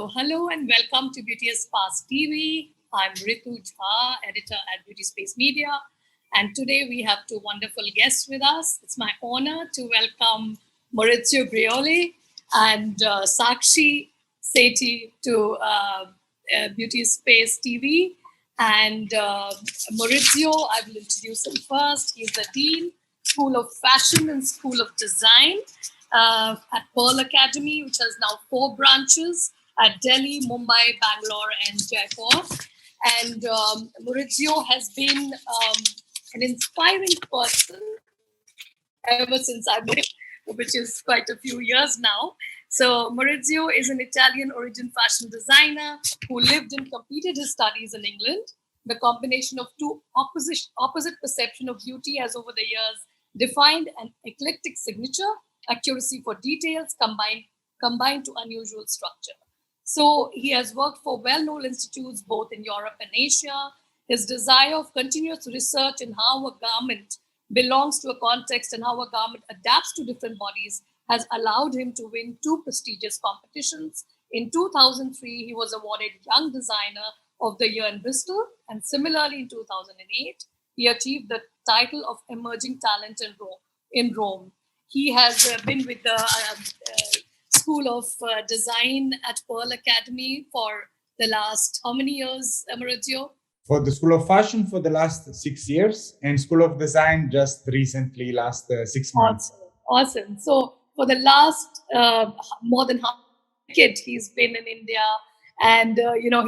Hello and welcome to Beauté Espace TV. I'm Ritu Jha, editor at Beauté Space Media. And today we have two wonderful guests with us. It's my honor to welcome Maurizio Grioli and Sakshi Sethi to Beauté Space TV. And Maurizio, I will introduce him first. He's the Dean, School of Fashion and School of Design at Pearl Academy, which has now 4 branches at Delhi, Mumbai, Bangalore, and Jaipur. And Maurizio has been an inspiring person ever since I met him, which is quite a few years now. So Maurizio is an Italian origin fashion designer who lived and completed his studies in England. The combination of two opposite perception of beauty has over the years defined an eclectic signature, accuracy for details combined to unusual structure. So he has worked for well-known institutes both in Europe and Asia. His desire of continuous research in how a garment belongs to a context and how a garment adapts to different bodies has allowed him to win 2 prestigious competitions. In 2003, he was awarded Young Designer of the Year in Bristol. And similarly, in 2008, he achieved the title of Emerging Talent in Rome. He has been with the School of Design at Pearl Academy for the last how many years, Maurizio? For the School of Fashion for the last 6 years, and School of Design just recently, last 6 months. Awesome. So for the last more than half a decade, he's been in India, and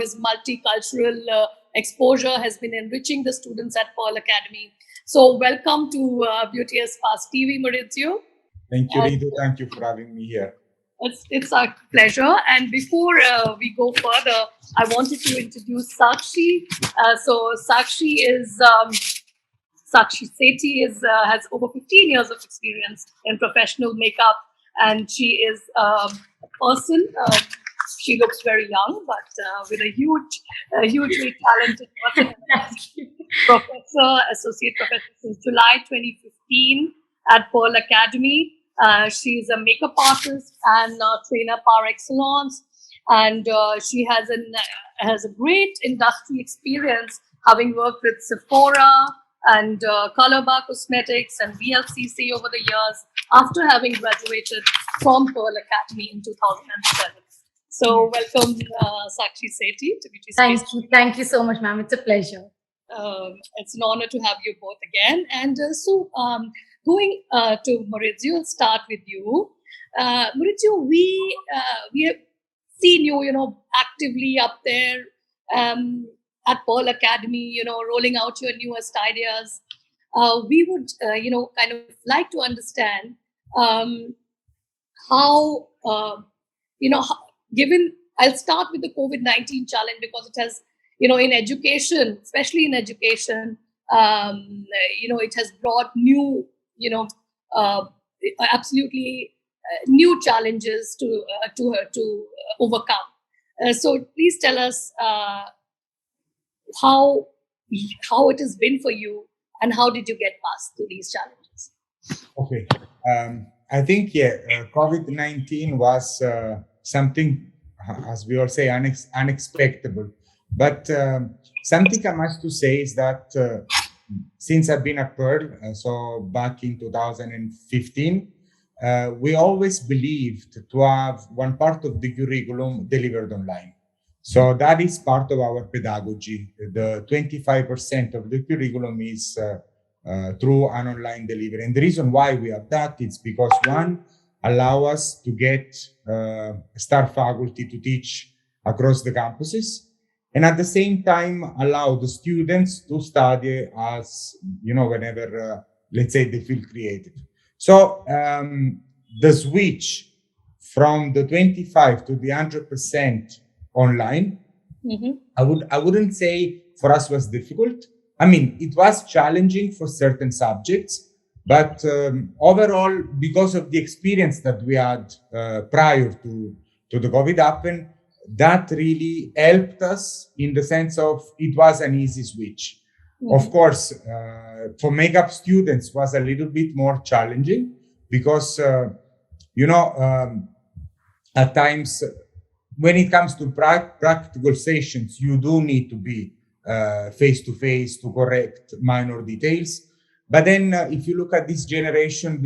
his multicultural exposure has been enriching the students at Pearl Academy. So welcome to Beauté Espace TV, Maurizio. Thank you, Ritu. Thank you for having me here. It's our pleasure. And before we go further, I wanted to introduce Sakshi. So Sakshi is Sakshi Sethi has over 15 years of experience in professional makeup, and she is a person. She looks very young, but with a hugely talented person. Associate professor since July 2015 at Pearl Academy. She's a makeup artist and trainer par excellence, and she has a great industry experience, having worked with Sephora and Color Bar Cosmetics and VLCC over the years after having graduated from Pearl Academy in 2007. So welcome, Sakshi Sethi, to Beauté Space. Thank you so much, ma'am. It's a pleasure. It's an honor to have you both again. And going to Maurizio, I'll start with you. Maurizio, we have seen you, actively up there at Pearl Academy, rolling out your newest ideas. We would, kind of like to understand how, given, I'll start with the COVID-19 challenge because it has, in education, especially in education, it has brought new, absolutely new challenges to overcome. So please tell us how it has been for you and how did you get past these challenges? Okay. I think, COVID-19 was something, as we all say, unexpected. But something I must to say is that since I've been at Pearl, so back in 2015, we always believed to have one part of the curriculum delivered online. So that is part of our pedagogy. The 25% of the curriculum is through an online delivery. And the reason why we have that is because one, allow us to get star faculty to teach across the campuses, and at the same time allow the students to study as, whenever, let's say, they feel creative. So the switch from the 25 to the 100% online, I wouldn't say for us was difficult. I mean, it was challenging for certain subjects, but overall, because of the experience that we had prior to the COVID happen, that really helped us in the sense of it was an easy switch. Of course, for makeup students was a little bit more challenging because, at times when it comes to practical sessions, you do need to be face to face to correct minor details. But then if you look at this generation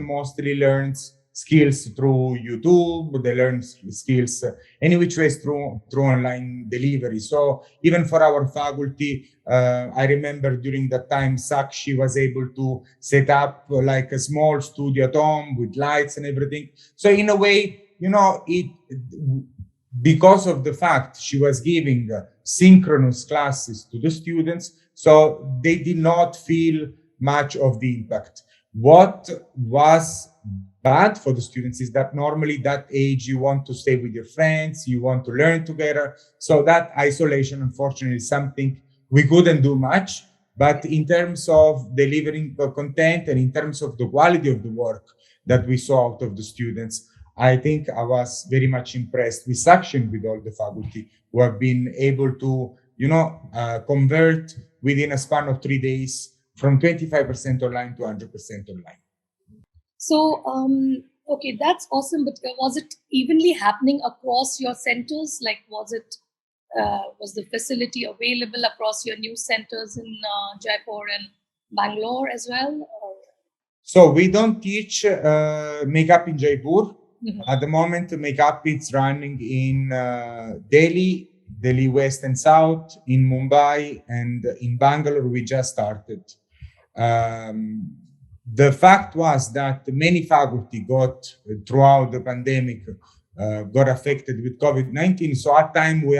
mostly learns skills through YouTube. They learn skills any which ways through online delivery. So even for our faculty, I remember during that time, Sakshi was able to set up like a small studio at home with lights and everything. So in a way, because of the fact she was giving synchronous classes to the students, so they did not feel much of the impact. What was bad for the students is that normally that age you want to stay with your friends, you want to learn together. So that isolation, unfortunately, is something we couldn't do much. But in terms of delivering the content and in terms of the quality of the work that we saw out of the students, I think I was very much impressed with Sakshi, with all the faculty who have been able to, convert within a span of 3 days from 25% online to 100% online. So, okay, that's awesome. But was it evenly happening across your centers? Like, was the facility available across your new centers in Jaipur and Bangalore as well? Or? So we don't teach makeup in Jaipur. Mm-hmm. At the moment, makeup is running in Delhi West and South, in Mumbai, and in Bangalore. We just started. The fact was that many faculty got, throughout the pandemic, got affected with COVID-19. So at time we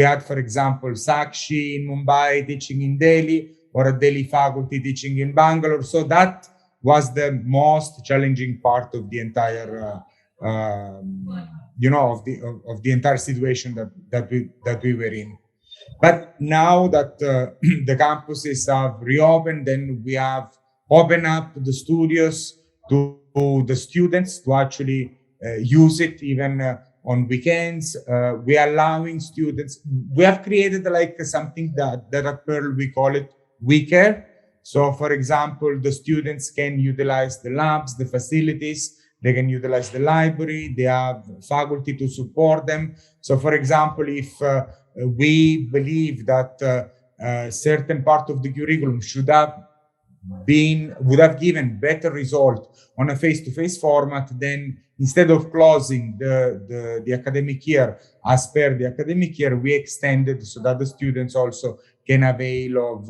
had, for example, Sakshi in Mumbai teaching in Delhi, or a Delhi faculty teaching in Bangalore. So that was the most challenging part of the entire, of the entire situation that we were in. But now that the campuses have reopened, then we have opened up the studios to the students to actually use it even on weekends. We are allowing students. We have created like something that at Pearl we call it WeCare. So, for example, the students can utilize the labs, the facilities. They can utilize the library. They have faculty to support them. So, for example, if we believe that certain part of the curriculum would have given better result on a face-to-face format, then instead of closing the academic year as per the academic year, we extended so that the students also can avail of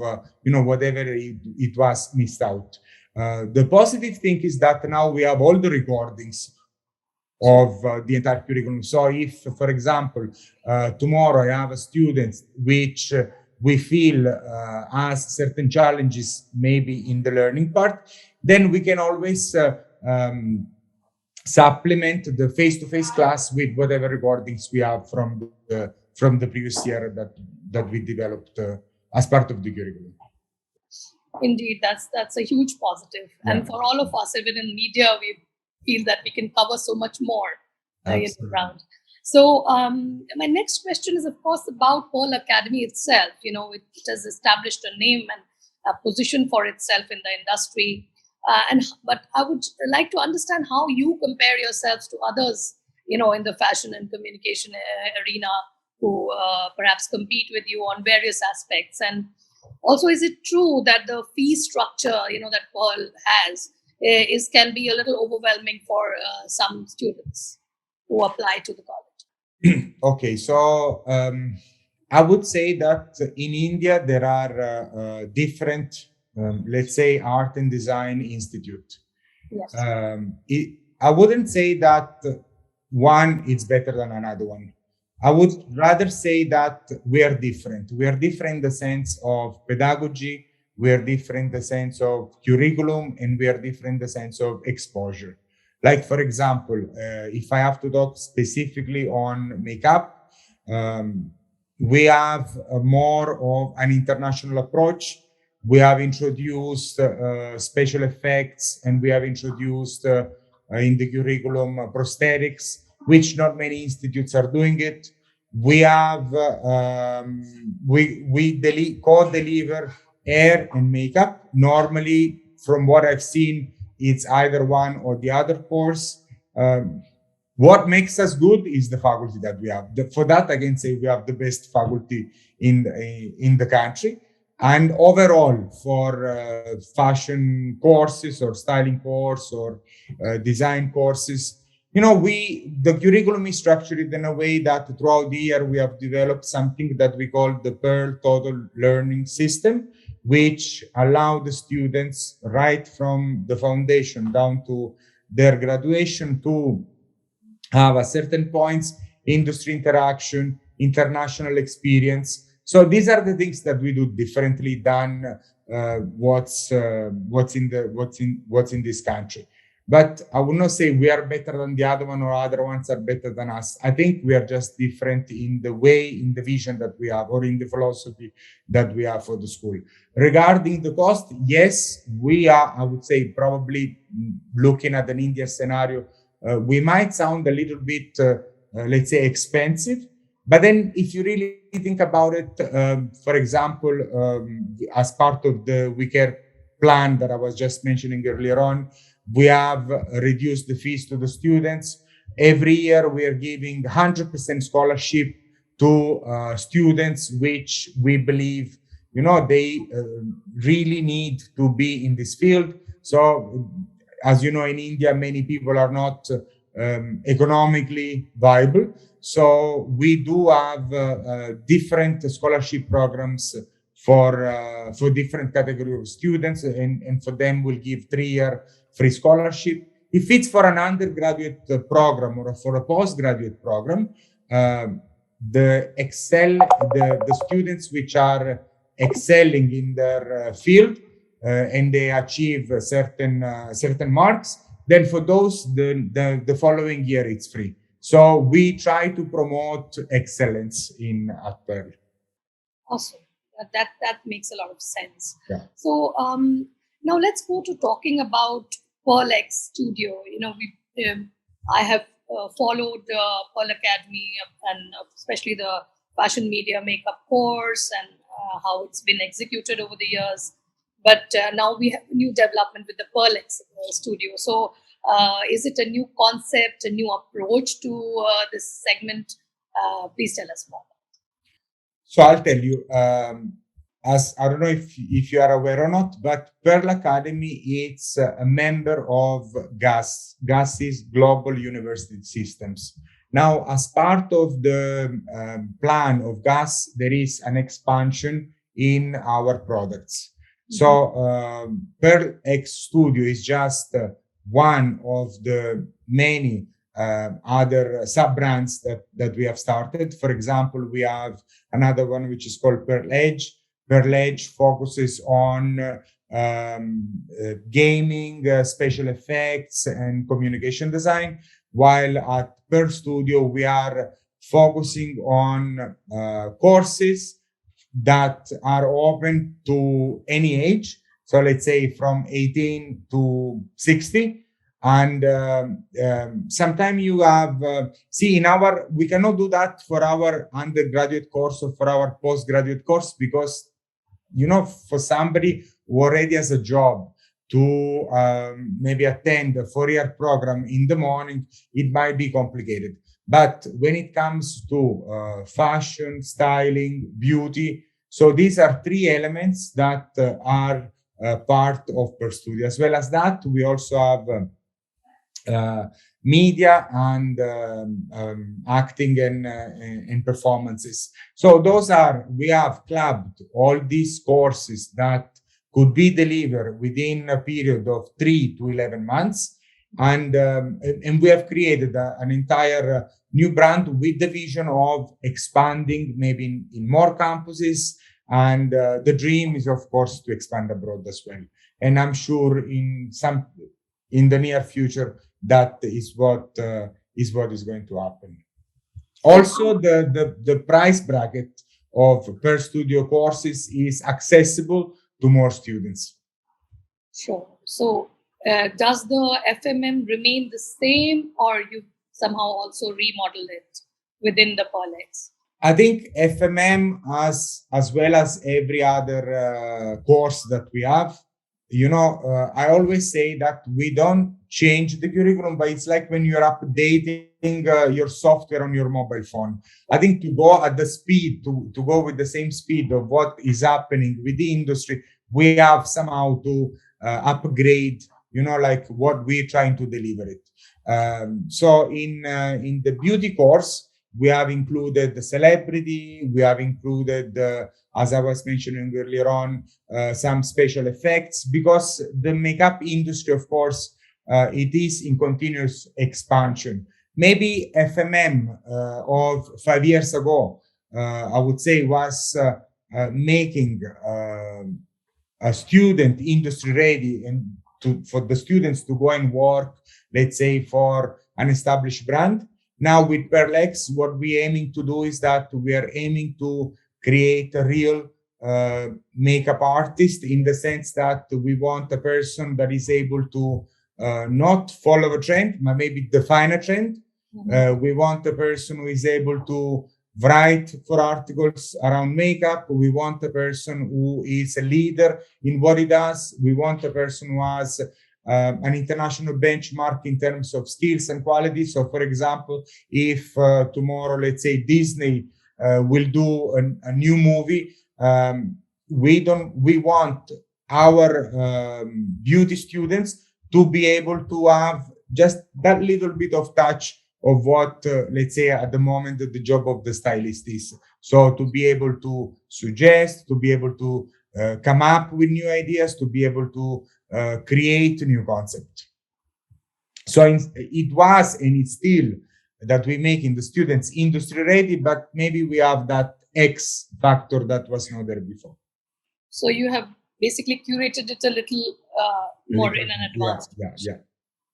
whatever it was missed out. The positive thing is that now we have all the recordings of the entire curriculum. So if, for example, tomorrow I have a student which we feel has certain challenges maybe in the learning part, then we can always supplement the face-to-face class with whatever recordings we have from the previous year that we developed as part of the curriculum. Indeed, that's a huge positive. Yeah. And for all of us, even in media, we feel that we can cover so much more around. So my next question is, of course, about Pearl Academy itself. It has established a name and a position for itself in the industry. But I would like to understand how you compare yourselves to others, in the fashion and communication arena who perhaps compete with you on various aspects. And also, is it true that the fee structure, that Pearl has can be a little overwhelming for some students who apply to the college? Okay, so I would say that in India there are different, let's say, art and design institute. Yes. I wouldn't say that one is better than another one. I would rather say that we are different. We are different in the sense of pedagogy, we are different in the sense of curriculum, and we are different in the sense of exposure. Like, for example, if I have to talk specifically on makeup, we have more of an international approach. We have introduced special effects, and we have introduced in the curriculum prosthetics, which not many institutes are doing it. We have we co-deliver hair and makeup. Normally, from what I've seen, it's either one or the other course. What makes us good is the faculty that we have. For that, I can say we have the best faculty in the country. And overall, for fashion courses or styling course or design courses, the curriculum is structured in a way that throughout the year we have developed something that we call the Pearl Total Learning System, which allow the students right from the foundation down to their graduation to have at certain points industry interaction, international experience. So these are the things that we do differently than what's in this country. But I would not say we are better than the other one or other ones are better than us. I think we are just different in the way, in the vision that we have, or in the philosophy that we have for the school. Regarding the cost, yes, we are, I would say, probably looking at an Indian scenario. We might sound a little bit, let's say, expensive. But then if you really think about it, for example, as part of the WeCare plan that I was just mentioning earlier on, we have reduced the fees to the students. Every year we are giving 100% scholarship to students, which we believe, they really need to be in this field. So, as you know, in India, many people are not economically viable. So we do have different scholarship programs for different categories of students, and for them we'll give 3-year free scholarship. If it's for an undergraduate program or for a postgraduate program, the students which are excelling in their field and they achieve certain marks, then for those the following year it's free. So we try to promote excellence at Pearl. Awesome. That makes a lot of sense. Yeah. So now let's go to talking about PearlXStudio. I have followed the Pearl Academy and especially the fashion media makeup course and how it's been executed over the years. But now we have a new development with the PearlXStudio. So is it a new concept, a new approach to this segment? Please tell us more. So I'll tell you, as I don't know if you are aware or not, but Pearl Academy is a member of GAS's Global University Systems. Now, as part of the plan of GAS, there is an expansion in our products. So PearlXStudio is just one of the many other sub-brands that we have started. For example, we have another one which is called Pearl Edge. Pearl Edge focuses on gaming, special effects, and communication design, while at Pearl Studio we are focusing on courses that are open to any age. So let's say from 18 to 60. And sometimes you have, we cannot do that for our undergraduate course or for our postgraduate course because, for somebody who already has a job to maybe attend a 4-year program in the morning, it might be complicated. But when it comes to fashion, styling, beauty, so these are 3 elements that are part of PearlXStudio. As well as that, we also have media and acting and performances. So we have clubbed all these courses that could be delivered within a period of 3 to 11 months. And we have created an entire new brand with the vision of expanding maybe in more campuses. And the dream is, of course, to expand abroad as well. And I'm sure in the near future, that is what is going to happen. Also, the price bracket of PearlXStudio courses is accessible to more students. Sure. So does the FMM remain the same, or you somehow also remodel it within the PearlX? I think FMM, as well as every other course that we have, I always say that we don't change the curriculum, but it's like when you're updating your software on your mobile phone. I think to go at the speed, to go with the same speed of what is happening with the industry, we have somehow to upgrade, like what we're trying to deliver it. So in the beauty course, we have included the celebrity, we have included, as I was mentioning earlier on, some special effects, because the makeup industry, of course, it is in continuous expansion. Maybe FMM of 5 years ago, I would say, was making a student industry ready, and for the students to go and work, let's say, for an established brand. Now with PearlX, what we're aiming to do is that we are aiming to create a real makeup artist, in the sense that we want a person that is able to not follow a trend, but maybe define a trend. We want a person who is able to write for articles around makeup. We want a person who is a leader in what he does. We want a person who has an international benchmark in terms of skills and quality. So, for example, if tomorrow, let's say, Disney will do a new movie, we want our beauty students to be able to have just that little bit of touch of what, let's say, at the moment, the job of the stylist is. So to be able to suggest, to be able to come up with new ideas, to be able to create new concepts. So it was, and it's still, that we making the students industry ready, but maybe we have that X factor that was not there before. So you have basically curated it a little more in an advanced. Yeah.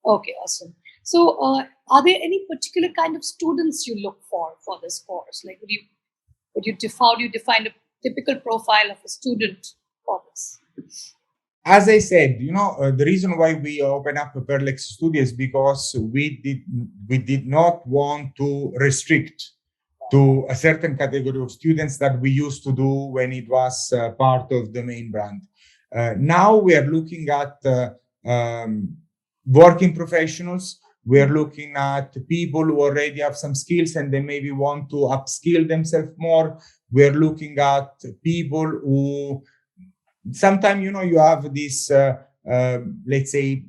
Okay, awesome. So are there any particular kind of students you look for this course? Like, how do you define a typical profile of a student for this? As I said, the reason why we open up a PearlXStudio is because we did not want to restrict to a certain category of students that we used to do when it was part of the main brand. Now we are looking at working professionals. We are looking at people who already have some skills and they maybe want to upskill themselves more. We are looking at people who sometimes, you have these, let's say,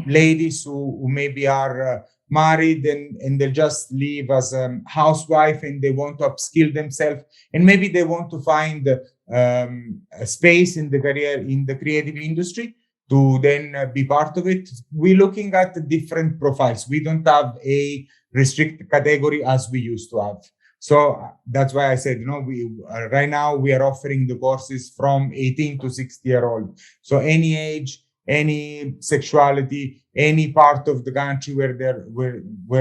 ladies who maybe are married and they just live as a housewife and they want to upskill themselves, and maybe they want to find a space in the career, in the creative industry, to then be part of it. We're looking at different profiles. We don't have a restricted category as we used to have. So that's why I said, we right now we are offering the courses from 18 to 60-year-old. So any age, any sexuality, any part of the country where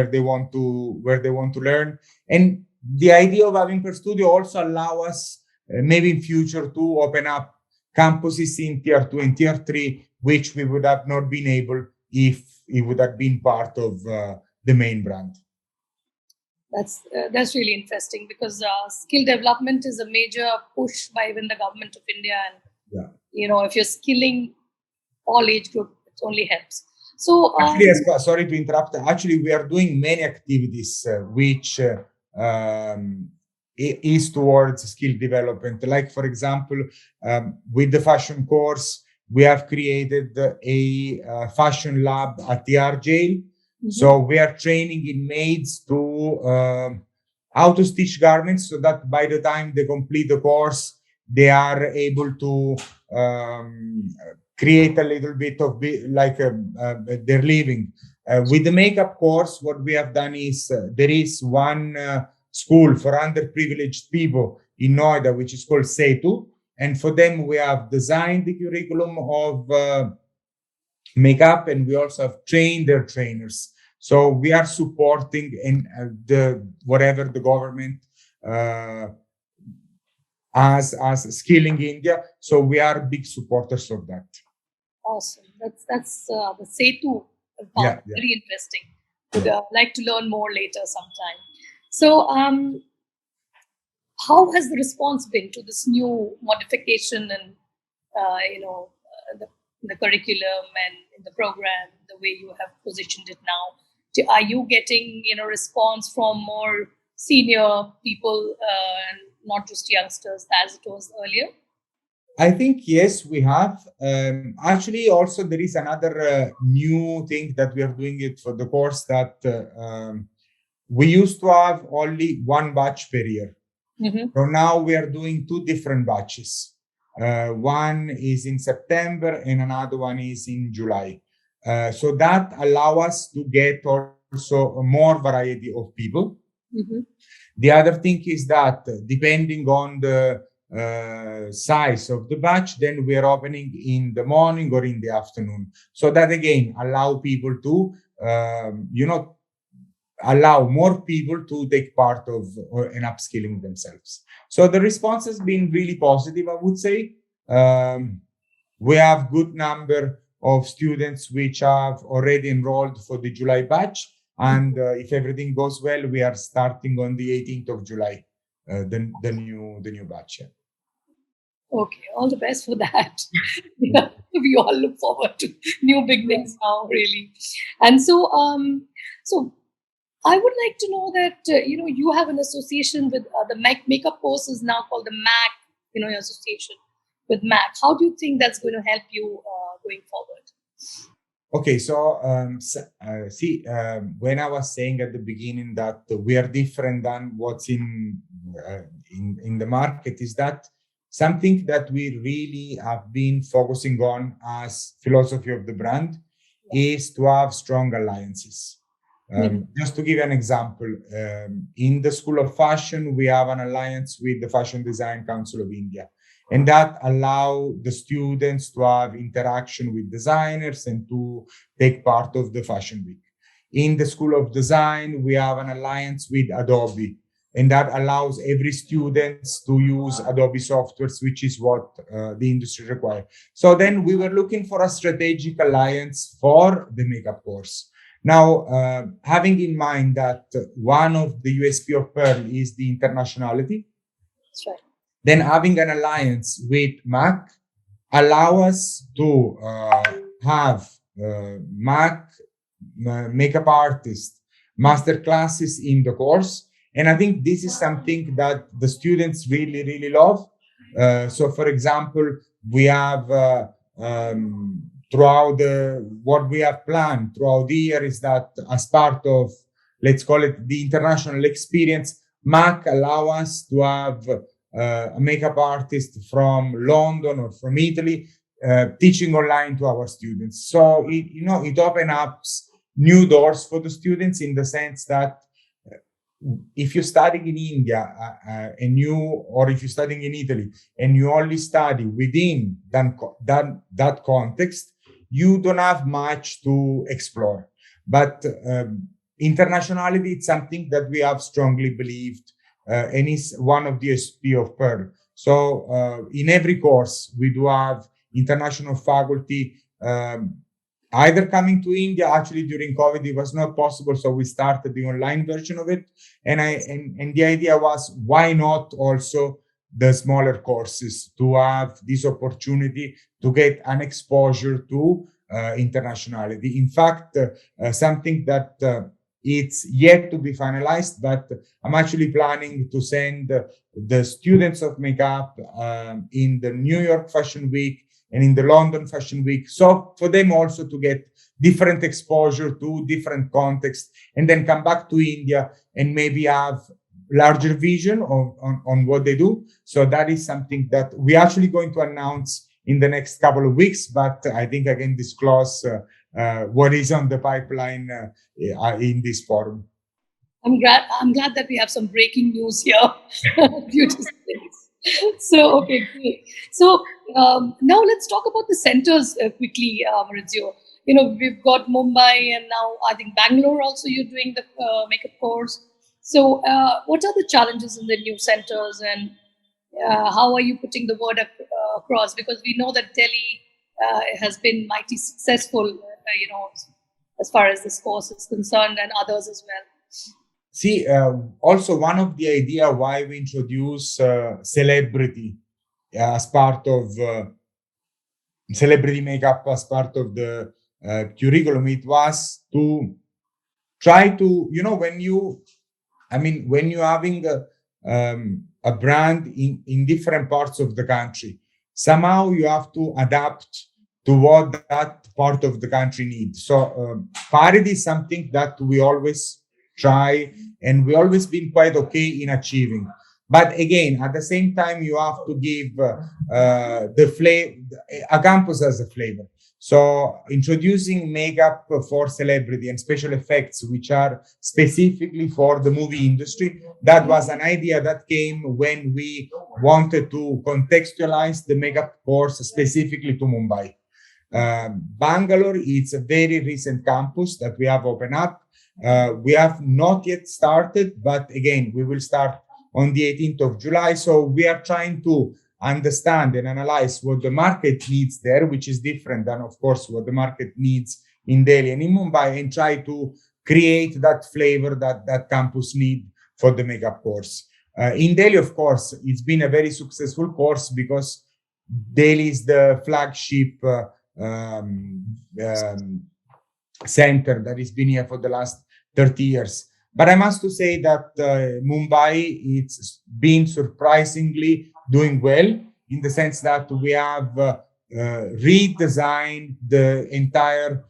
they want to learn. And the idea of having PearlXStudio also allow us maybe in future to open up campuses in tier 2 and tier 3, which we would have not been able if it would have been part of the main brand. That's really interesting, because skill development is a major push by even the government of India, and if you're skilling all age group, it only helps. So actually, sorry to interrupt. Actually, we are doing many activities which is towards skill development. Like, for example, with the fashion course, we have created a fashion lab at the R jail. Mm-hmm. So we are training inmates to how to stitch garments, so that by the time they complete the course, they are able to create a little bit of their living. With the makeup course, what we have done is there is one school for underprivileged people in Noida, which is called Setu. And for them, we have designed the curriculum of makeup, and we also have trained their trainers. So we are supporting in whatever the government as skilling India. So we are big supporters of that. Awesome. That's the Setu part. Yeah. Very interesting. Would like to learn more later sometime. So how has the response been to this new modification and the curriculum and in the program, the way you have positioned it now? Are you getting, response from more senior people and not just youngsters as it was earlier? I think yes, we have. Actually, also there is another new thing that we are doing it for the course that we used to have only one batch per year. Mm-hmm. So now we are doing two different batches. One is in September and another one is in July. So that allow us to get also more variety of people. Mm-hmm. The other thing is that depending on the size of the batch, then we are opening in the morning or in the afternoon. So that again allow people to, allow more people to take part of an upskilling themselves. So the response has been really positive, I would say. We have good number of students which have already enrolled for the July batch. And if everything goes well, we are starting on the 18th of July, the new batch. Yeah. Okay, all the best for that. Yeah, we all look forward to new beginnings now, really. And so I would like to know that you have an association with the makeup course is now called the MAC. Your association with MAC. How do you think that's going to help you going forward? Okay, so when I was saying at the beginning that we are different than what's in the market, is that something that we really have been focusing on as philosophy of the brand is to have strong alliances. Just to give you an example, in the School of Fashion, we have an alliance with the Fashion Design Council of India. And that allow the students to have interaction with designers and to take part of the Fashion Week. In the School of Design, we have an alliance with Adobe, and that allows every student to use Adobe softwares, which is what the industry requires. So then we were looking for a strategic alliance for the makeup course. Now, having in mind that one of the USP of Pearl is the internationality, that's right. Then having an alliance with MAC allow us to have MAC makeup artist master classes in the course. And I think this is something that the students really, really love. So for example, we have throughout what we have planned throughout the year is that as part of, let's call it the international experience, MAC allow us to have a makeup artist from London or from Italy teaching online to our students. So it opens up new doors for the students in the sense that if you're studying in India or if you're studying in Italy and you only study within that context, you don't have much to explore. But internationality is something that we have strongly believed and is one of the USP of Pearl. So in every course, we do have international faculty either coming to India. Actually, during COVID, it was not possible, so we started the online version of it. And the idea was, why not also the smaller courses to have this opportunity to get an exposure to internationality. In fact, something that it's yet to be finalized, but I'm actually planning to send the students of makeup in the New York Fashion Week and in the London Fashion Week. So for them also to get different exposure to different contexts and then come back to India and maybe have larger vision on what they do. So that is something that we're actually going to announce in the next couple of weeks, but I think I can disclose what is on the pipeline in this forum. I'm glad that we have some breaking news here. Beauty space. So okay, great. So now let's talk about the centers quickly, Maurizio. We've got Mumbai and now I think Bangalore also. You're doing the makeup course. So what are the challenges in the new centers, and how are you putting the word across? Because we know that Delhi has been mighty successful, as far as this course is concerned, and others as well. See, also one of the idea why we introduce celebrity as part of celebrity makeup as part of the curriculum, it was to try to, when you're having a brand in different parts of the country, somehow you have to adapt to what that part of the country needs. So parity is something that we always try, and we always been quite okay in achieving. But again, at the same time, you have to give the flavor. A campus has a flavor. So introducing makeup for celebrity and special effects, which are specifically for the movie industry, that was an idea that came when we wanted to contextualize the makeup course specifically to Mumbai. Bangalore, it's a very recent campus that we have opened up. We have not yet started, but again, we will start on the 18th of July. So we are trying to understand and analyze what the market needs there, which is different than, of course, what the market needs in Delhi and in Mumbai, and try to create that flavor that campus need for the makeup course. In Delhi, of course, it's been a very successful course because Delhi is the flagship center that has been here for the last 30 years. But I must to say that Mumbai, it's been surprisingly doing well, in the sense that we have redesigned the entire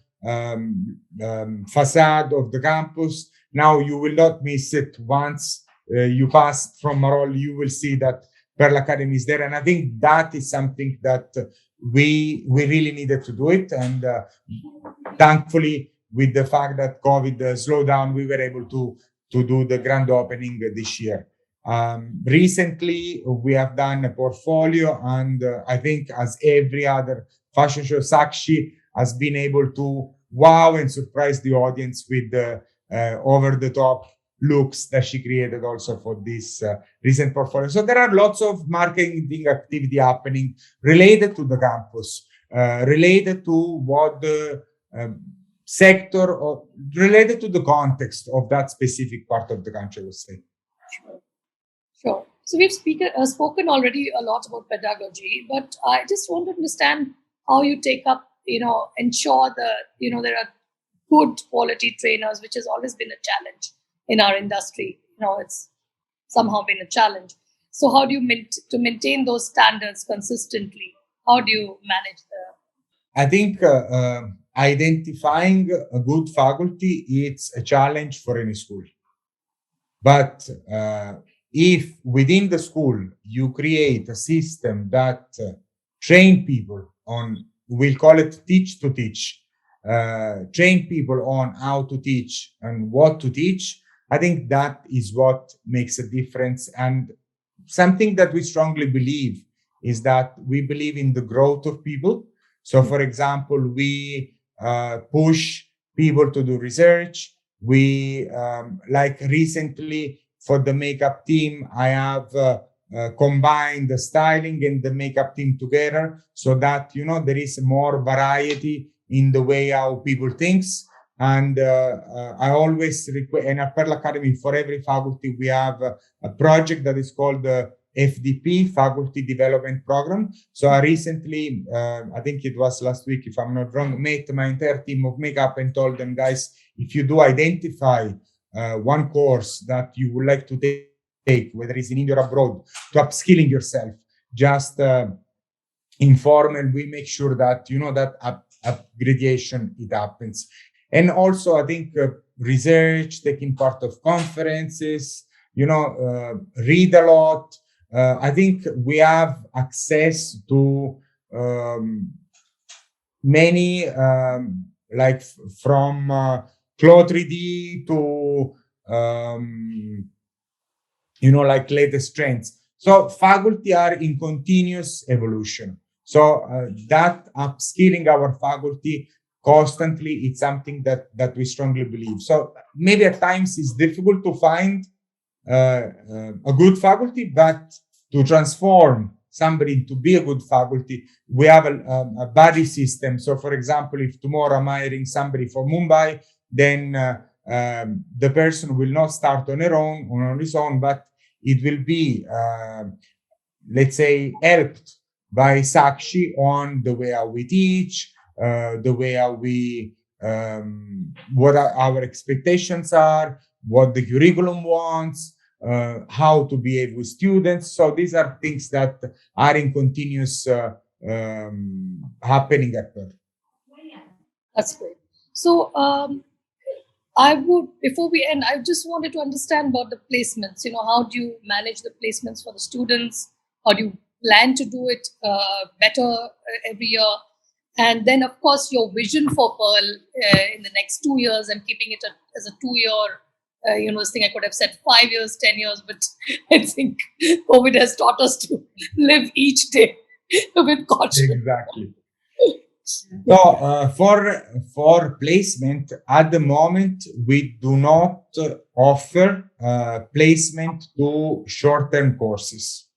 facade of the campus. Now you will not miss it. Once you pass from Marol, you will see that Pearl Academy is there. And I think that is something that we really needed to do it. And thankfully, with the fact that COVID slowed down, we were able to do the grand opening this year. Recently, we have done a portfolio, and I think as every other fashion show, Sakshi has been able to wow and surprise the audience with the over-the-top looks that she created also for this recent portfolio. So there are lots of marketing activity happening related to the campus, related to what the sector, or related to the context of that specific part of the country, I would say. Sure. So we've spoken already a lot about pedagogy, but I just want to understand how you take up, ensure that, there are good quality trainers, which has always been a challenge in our industry. It's somehow been a challenge. So how do you maintain those standards consistently? How do you manage I think identifying a good faculty, it's a challenge for any school. But if within the school you create a system that train people on, we'll call it teach to teach, train people on how to teach and what to teach, I think that is what makes a difference. And something that we strongly believe is that we believe in the growth of people. So, for example, we push people to do research. We, like recently for the makeup team, I have combined the styling and the makeup team together so that, there is more variety in the way how people thinks. And I always request, and at Pearl Academy, for every faculty, we have a project that is called the FDP, Faculty Development Program. So I recently, I think it was last week, if I'm not wrong, met my entire team of makeup and told them, guys, if you do identify one course that you would like to take, whether it's in India or abroad, to upskilling yourself, just inform, and we make sure that, that upgradation, it happens. And also, I think research, taking part of conferences, read a lot. I think we have access to many, like from Clo 3D to, like latest trends. So faculty are in continuous evolution. So that upskilling our faculty constantly, it's something that we strongly believe. So maybe at times it's difficult to find a good faculty, but to transform somebody to be a good faculty, we have a buddy system. So for example, if tomorrow I'm hiring somebody for Mumbai, then the person will not start on his own, but it will be, let's say, helped by Sakshi on the way how we teach, the way how we, what our expectations are, what the curriculum wants, how to behave with students. So these are things that are in continuous happening at Pearl. That's great. So I would, before we end, I just wanted to understand about the placements. How do you manage the placements for the students? How do you plan to do it better every year? And then, of course, your vision for Pearl in the next 2 years. I'm keeping it as a 2-year, this thing I could have said 5 years, 10 years, but I think COVID has taught us to live each day with caution. Exactly. So for placement, at the moment, we do not offer placement to short-term courses.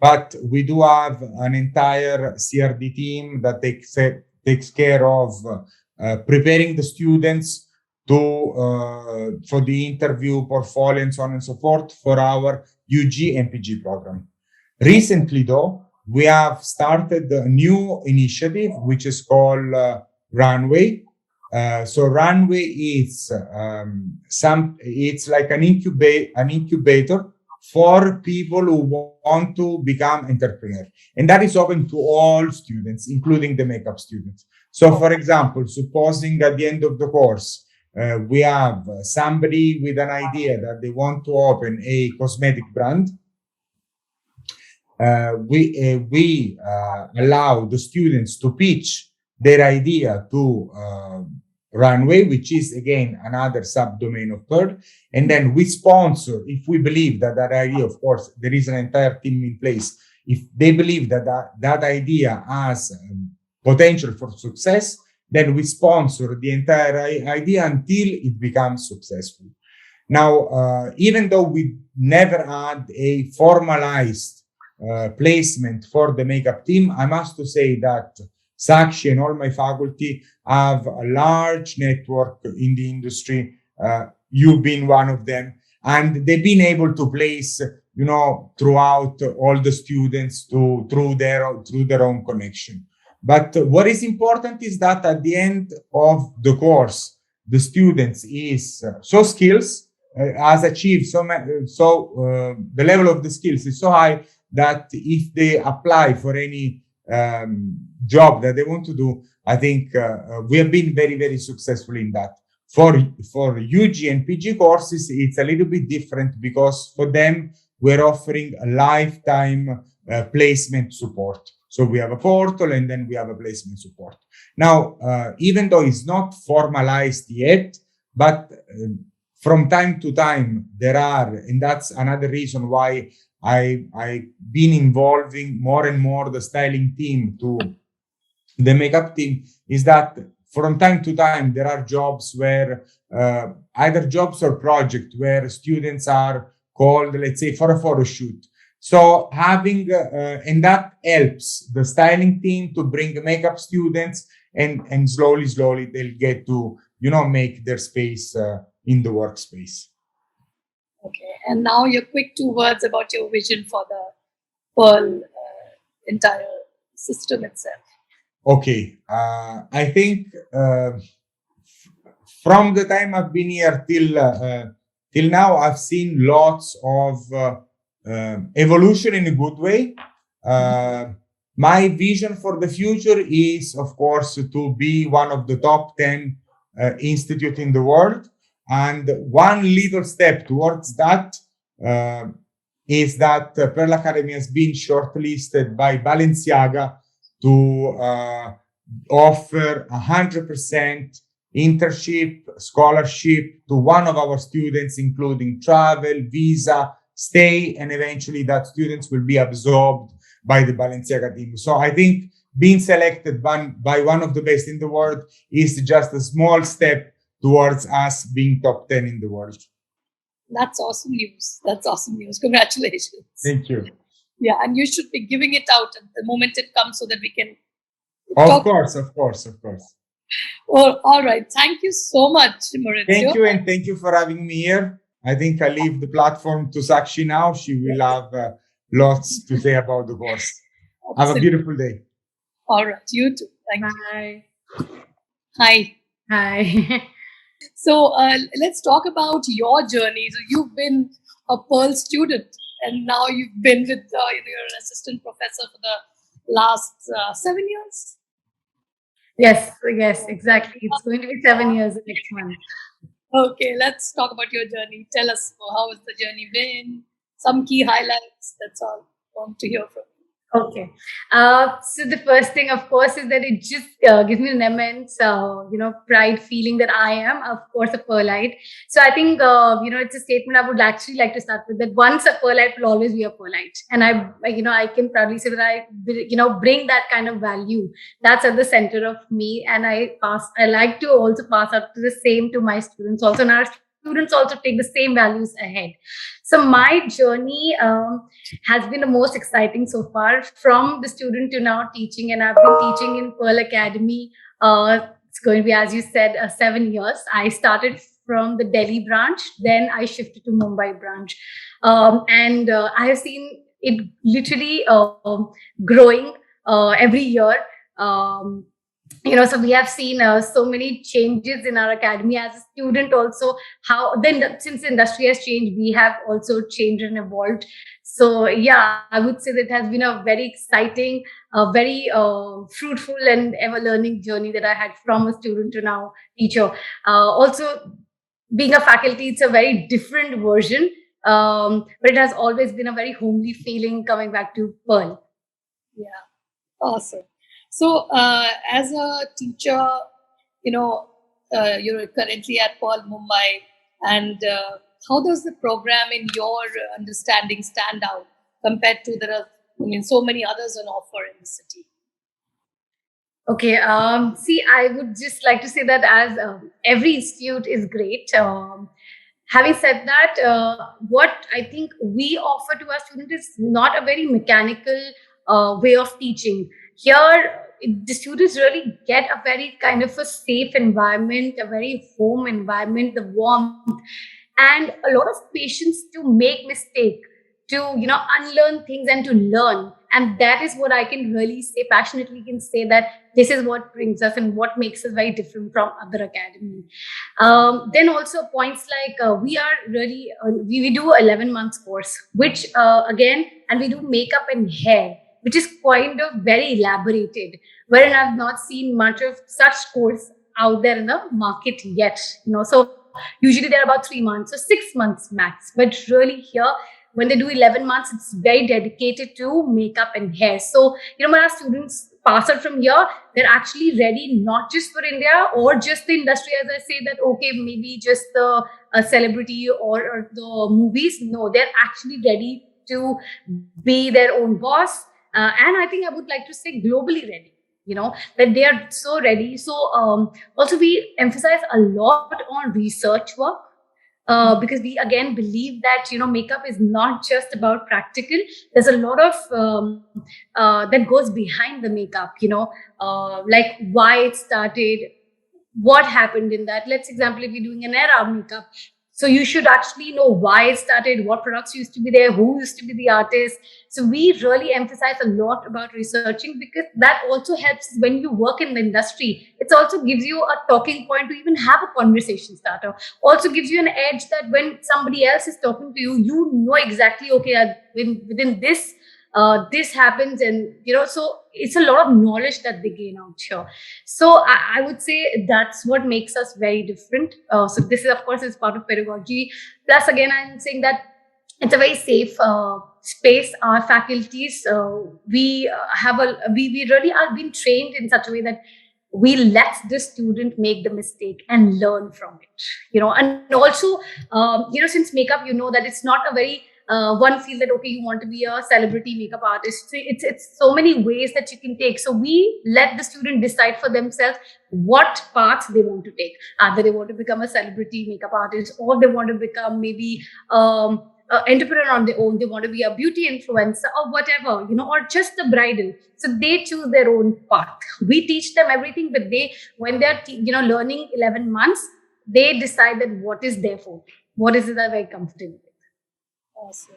But we do have an entire CRD team that takes care of preparing the students for the interview, portfolio, and so on and so forth for our UG and PG program. Recently, though, we have started a new initiative which is called Runway. So Runway is it's like an incubator for people who want to become entrepreneurs. And that is open to all students, including the makeup students. So for example, supposing at the end of the course, we have somebody with an idea that they want to open a cosmetic brand. We allow the students to pitch their idea to Runway, which is again another subdomain of Pearl, and then we sponsor if we believe that idea. Of course, there is an entire team in place. If they believe that idea has potential for success, then we sponsor the entire idea until it becomes successful. Now, even though we never had a formalized placement for the makeup team, I must to say that Sakshi and all my faculty have a large network in the industry. You've been one of them, and they've been able to place, throughout all the students through their own connection. But what is important is that at the end of the course, the students is has achieved the level of the skills is so high that if they apply for any job that they want to do, I think we have been very, very successful in that. For UG and PG courses, it's a little bit different because for them, we're offering a lifetime placement support. So we have a portal and then we have a placement support. Now, even though it's not formalized yet, but from time to time there are, and that's another reason why I've been involving more and more the styling team to the makeup team, is that from time to time there are jobs where either jobs or projects where students are called, let's say, for a photo shoot. So having and that helps the styling team to bring makeup students, and slowly they'll get to make their space in the workspace. Okay, and now your quick 2 words about your vision for the Pearl entire system itself. Okay, I think from the time I've been here till now, I've seen lots of evolution in a good way. My vision for the future is, of course, to be one of the top 10 institutes in the world. And one little step towards that is that Pearl Academy has been shortlisted by Balenciaga to offer 100% internship scholarship to one of our students, including travel, visa, stay, and eventually that students will be absorbed by the Balenciaga team. So I think being selected by one of the best in the world is just a small step towards us being top 10 in the world. That's awesome news. Congratulations. Thank you. Yeah, and you should be giving it out at the moment it comes so that we can Of course. Well, all right. Thank you so much, Maurizio. Thank you, and thank you for having me here. I think I leave the platform to Sakshi now. She will have lots to say about the course. Have a Absolutely. beautiful day. All right. You too. Thank you. Bye. Hi. Hi. So let's talk about your journey. So you've been a Pearl student, and now you've been with you're an assistant professor for the last 7 years. Yes, exactly. It's going to be 7 years next month. Okay, let's talk about your journey. Tell us how has the journey been? Some key highlights. That's all I want to hear from you. Okay. So the first thing, of course, is that it just gives me an immense, pride feeling that I am, of course, a Pearlite. So I think, it's a statement I would actually like to start with, that once a Pearlite will always be a Pearlite. And I can proudly say that bring that kind of value. That's at the center of me. And I like to also pass out to the same to my students also. And our students also take the same values ahead. So my journey, has been the most exciting so far, from the student to now teaching. And I've been teaching in Pearl Academy. It's going to be, as you said, 7 years. I started from the Delhi branch, then I shifted to Mumbai branch. And I have seen it literally growing every year. Um, so we have seen so many changes in our academy as a student also, how then since the industry has changed, we have also changed and evolved. So yeah, I would say that has been a very exciting, very fruitful and ever learning journey that I had from a student to now teacher. Also, being a faculty, it's a very different version, but it has always been a very homely feeling coming back to Pearl. Yeah, awesome. So, as a teacher, you're currently at Pearl Mumbai, and how does the program, in your understanding, stand out compared to so many others on offer in the city? Okay. See, I would just like to say that as every institute is great. Having said that, what I think we offer to our students is not a very mechanical way of teaching. Here, the students really get a very kind of a safe environment, a very home environment, the warmth, and a lot of patience to make mistake, to unlearn things and to learn. And that is what I can really say passionately, can say that this is what brings us and what makes us very different from other academies. Then also points like, we are really we do 11 months course, which again, and we do makeup and hair, which is kind of very elaborated, wherein I've not seen much of such course out there in the market yet. So usually they're about 3 months or 6 months max, but really here, when they do 11 months, it's very dedicated to makeup and hair. So, when our students pass out from here, they're actually ready not just for India or just the industry, as I say that, okay, maybe just the celebrity or the movies. No, they're actually ready to be their own boss. And I think I would like to say globally ready, that they are so ready. So also we emphasize a lot on research work, because we again believe that makeup is not just about practical. There's a lot of that goes behind the makeup, like why it started, what happened in that. Let's example, if you're doing an era makeup, so you should actually know why it started, what products used to be there, who used to be the artist. So we really emphasize a lot about researching, because that also helps when you work in the industry. It also gives you a talking point to even have a conversation starter. Also gives you an edge that when somebody else is talking to you, you know exactly, okay, within this happens. And so it's a lot of knowledge that they gain out here. So I would say that's what makes us very different. So this is, of course, is part of pedagogy. Plus again, I'm saying that it's a very safe space. Our faculties, we really are being trained in such a way that we let the student make the mistake and learn from it. And also, since makeup, that it's not a very one feel that, okay, you want to be a celebrity makeup artist. So it's so many ways that you can take. So we let the student decide for themselves what paths they want to take. Either they want to become a celebrity makeup artist, or they want to become maybe entrepreneur on their own. They want to be a beauty influencer or whatever, or just a bridal. So they choose their own path. We teach them everything, but when they're learning 11 months, they decide that what is there for, what is it that they're comfortable with. Awesome.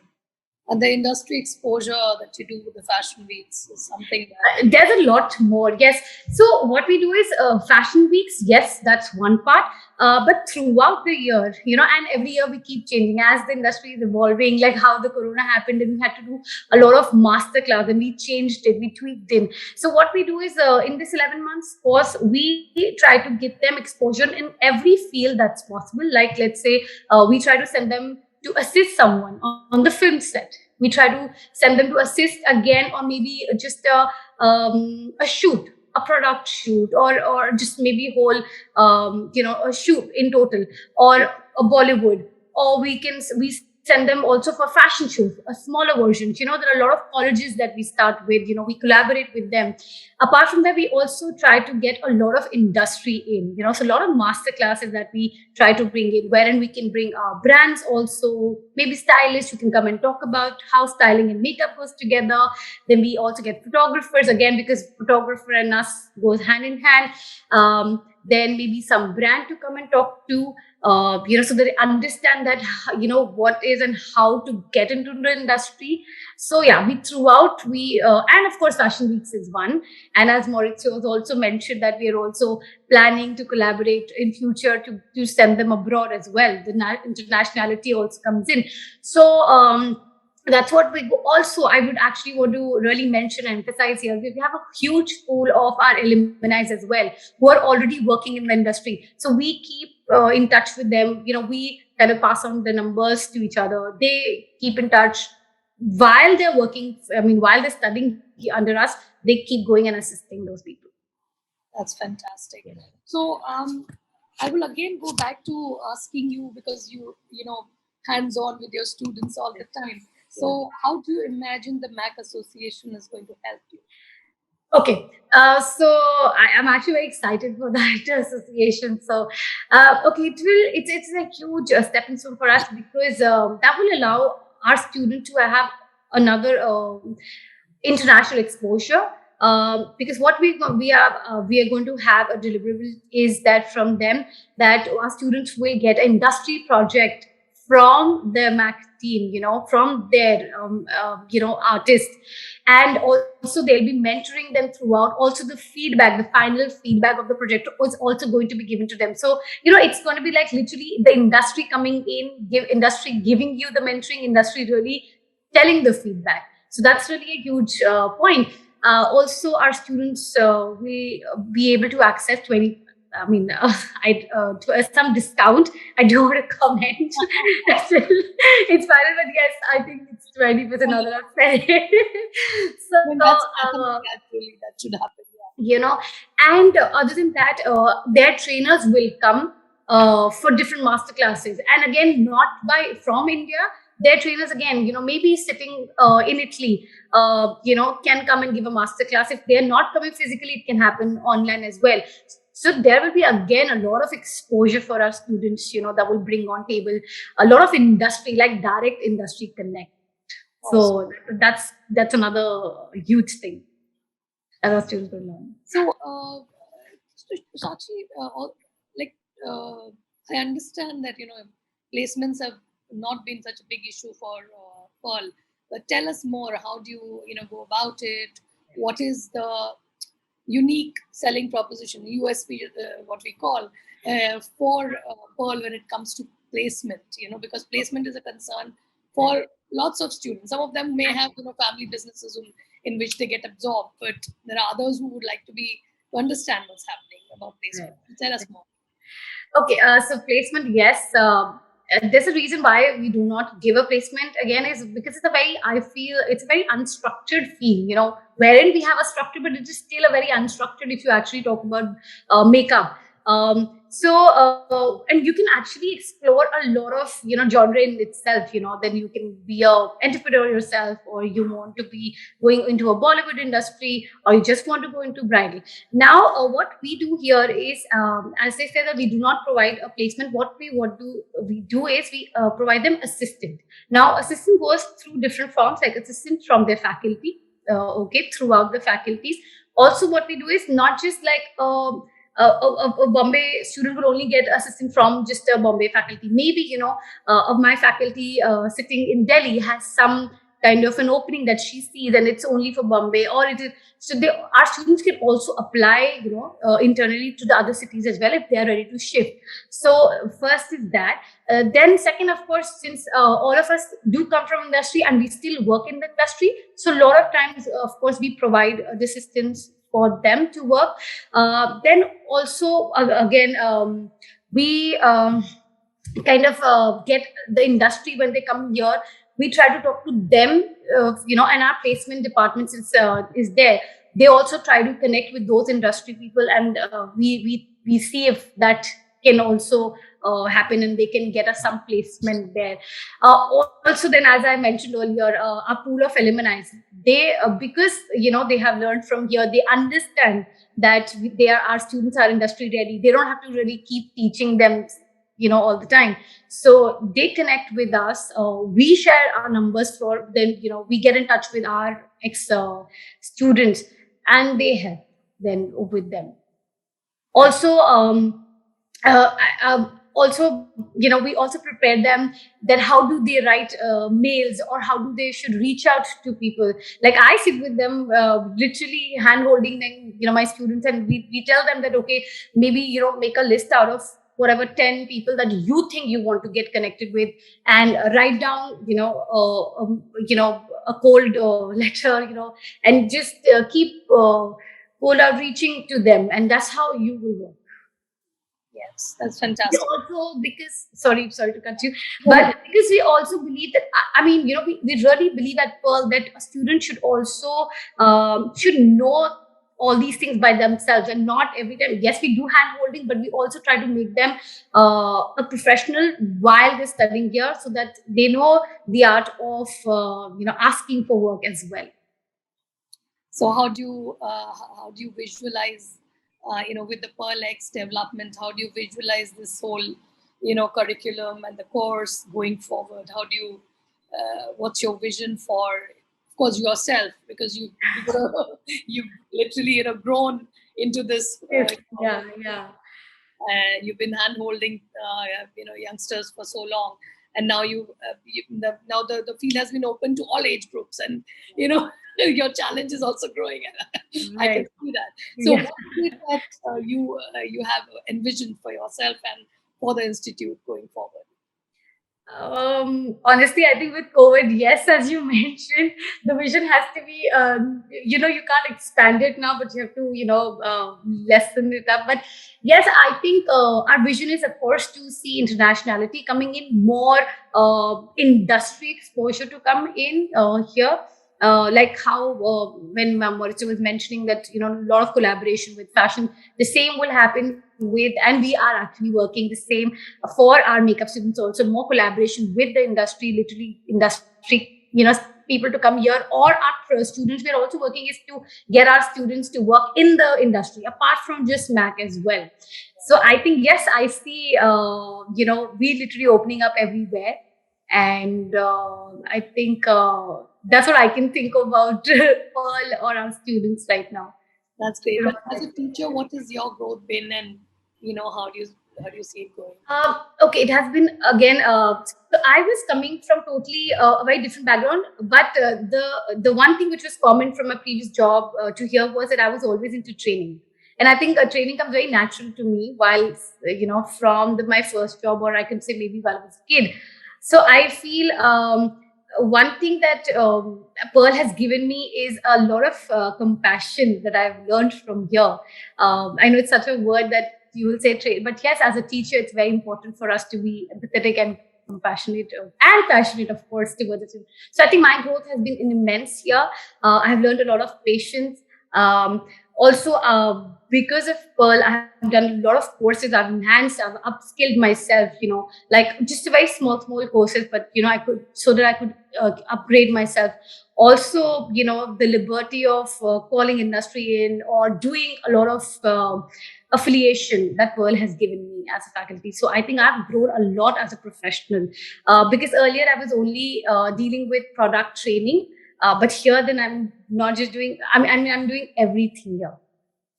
And the industry exposure that you do with the fashion weeks is something that There's a lot more, yes. So what we do is fashion weeks, yes, that's one part. But throughout the year, and every year we keep changing as the industry is evolving, like how the corona happened and we had to do a lot of master class and we changed it, we tweaked it. So what we do is in this 11 months course, we try to give them exposure in every field that's possible. Like let's say we try to send them to assist someone on the film set. We try to send them to assist again, or maybe just a shoot, a product shoot, or just maybe whole a shoot in total, or a Bollywood, or we send them also for fashion shows, a smaller versions. There are a lot of colleges that we start with. We collaborate with them. Apart from that, we also try to get a lot of industry in. So a lot of master classes that we try to bring in, wherein we can bring our brands also, maybe stylists who can come and talk about how styling and makeup goes together. Then we also get photographers again, because photographer and us goes hand in hand. Then maybe some brand to come and talk to, so that they understand that, what is and how to get into the industry. So yeah, and of course, Fashion Weeks is one. And as Maurizio has also mentioned, that we are also planning to collaborate in future to send them abroad as well. The internationality also comes in. So that's what we go. Also, I would actually want to really mention and emphasize here, we have a huge pool of our alumni as well who are already working in the industry. So we keep in touch with them. We kind of pass on the numbers to each other. They keep in touch while they're working. While they're studying under us, they keep going and assisting those people. That's fantastic. So I will again go back to asking you, because you hands on with your students all the time. So how do you imagine the MAC Association is going to help you? Okay, so I am actually very excited for that association. So, okay, it's a huge stepping stone for us, because that will allow our student to have another international exposure. Because what we are going to have a deliverable is that from them, that our students will get an industry project from the MAC team, from their artists, and also they'll be mentoring them throughout. Also, the final feedback of the project is also going to be given to them. So it's going to be like literally the industry coming in, industry giving you the mentoring, industry really telling the feedback. So that's really a huge point. Also, our students will be able to access some discount. I don't want to comment. It's final, but yes, I think it's 20% other fair. So that should happen. And other than that, their trainers will come for different master classes, and again, not from India. Their trainers again, maybe sitting in Italy, can come and give a master class. If they're not coming physically, it can happen online as well. So there will be again a lot of exposure for our students, that will bring on table a lot of industry, like direct industry connect. So that's another huge thing that our students will learn. So, Sakshi, I understand that placements have not been such a big issue for Pearl, but tell us more. How do you go about it? What is the unique selling proposition, USP, what we call, for Pearl when it comes to placement? Because placement is a concern for lots of students. Some of them may have family businesses in which they get absorbed, but there are others who would like to understand what's happening about placement. Right. Tell us more. Okay, so placement, yes. There's a reason why we do not give a placement again, is because I feel it's a very unstructured field, wherein we have a structure, but it is still a very unstructured if you actually talk about makeup. And you can actually explore a lot of, genre in itself, then you can be a entrepreneur yourself, or you want to be going into a Bollywood industry, or you just want to go into bridal. Now, what we do here is, as I said, that we do not provide a placement. What we do is we provide them assistant. Now, assistant goes through different forms, like assistant from their faculty, throughout the faculties. Also, what we do is not just like a Bombay student will only get assistant from just a Bombay faculty. Maybe, of my faculty sitting in Delhi has some kind of an opening that she sees and it's only for Bombay, or it is, so our students can also apply, internally to the other cities as well if they are ready to shift. So first is that. Then second, of course, since all of us do come from industry and we still work in the industry, so a lot of times, of course, we provide the assistance for them to work. Then also, again, we kind of get the industry when they come here. We try to talk to them, and our placement department is there. They also try to connect with those industry people, and we see if that can also happen and they can get us some placement there. Also, then, as I mentioned earlier, our pool of alumni, they because they have learned from here, they understand that our students are industry ready. They don't have to really keep teaching them all the time. So they connect with us. We share our numbers for them. We get in touch with our ex students, and they help then with them. Also, also, we also prepare them that how do they write mails, or how do they should reach out to people. Like I sit with them, literally hand holding them, my students, and we tell them that, okay, maybe, make a list out of whatever 10 people that you think you want to get connected with, and write down, a cold letter, and just keep cold outreaching to them, and that's how you will work. Yes, that's fantastic. Also, because sorry to cut you, but because we also believe that, I mean, we really believe at Pearl that a student should also should know all these things by themselves, and not every time. Yes, we do hand holding, but we also try to make them a professional while they're studying here, so that they know the art of asking for work as well. So how do you visualize, with the PearlX development, how do you visualize this whole, curriculum and the course going forward? How do you, what's your vision for, of course, yourself, because you've literally, grown into this. Yeah. You've been hand holding, youngsters for so long, and now now the field has been open to all age groups, and your challenge is also growing. Right. I can see that. So, what is it that you have envisioned for yourself and for the institute going forward? Honestly, I think with COVID, yes, as you mentioned, the vision has to be, you can't expand it now, but you have to, lessen it up. But yes, I think our vision is, of course, to see internationality coming in, more industry exposure to come in here. Like how when Maurizio was mentioning that, a lot of collaboration with fashion, the same will happen with, and we are actually working the same for our makeup students also, more collaboration with the industry, literally industry, people to come here, or our students. We're also working is to get our students to work in the industry, apart from just MAC as well. So I think, yes, I see, we literally opening up everywhere. And I think that's what I can think about Pearl or our students right now. That's great. But as a teacher, what has your growth been, and how do you see it going? Okay, it has been again. So I was coming from totally a very different background, but the one thing which was common from my previous job to here was that I was always into training, and I think training comes very natural to me while from my first job, or I can say maybe while I was a kid. So I feel one thing that Pearl has given me is a lot of compassion that I've learned from here. I know it's such a word that you will say, but yes, as a teacher, it's very important for us to be empathetic and compassionate and passionate, of course, towards it. So I think my growth has been immense here. I have learned a lot of patience. Also, because of Pearl, I have done a lot of courses. I've enhanced, I've upskilled myself, like just a very small courses, but, I could, so that I could upgrade myself. Also, the liberty of calling industry in, or doing a lot of affiliation that Pearl has given me as a faculty. So I think I've grown a lot as a professional, because earlier I was only dealing with product training. But here, then I'm not just doing, I'm doing everything here.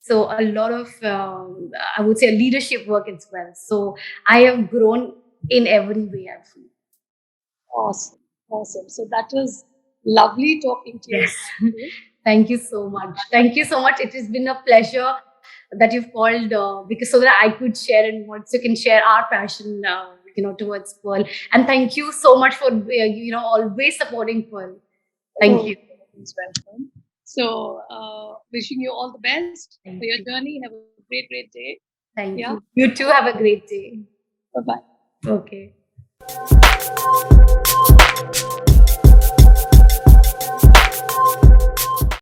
So a lot of, I would say, leadership work as well. So I have grown in every way, I feel. Awesome. So that was, Lovely talking to you. Yes. Thank you so much. Thank you so much. It has been a pleasure that you've called because so that I could share and once you can share our passion, towards Pearl. And thank you so much for always supporting Pearl. Thank you. You're welcome. So, wishing you all the best Thank for your you. journey. Have a great day. Thank Yeah. you. You too have a great day. Bye bye. Okay.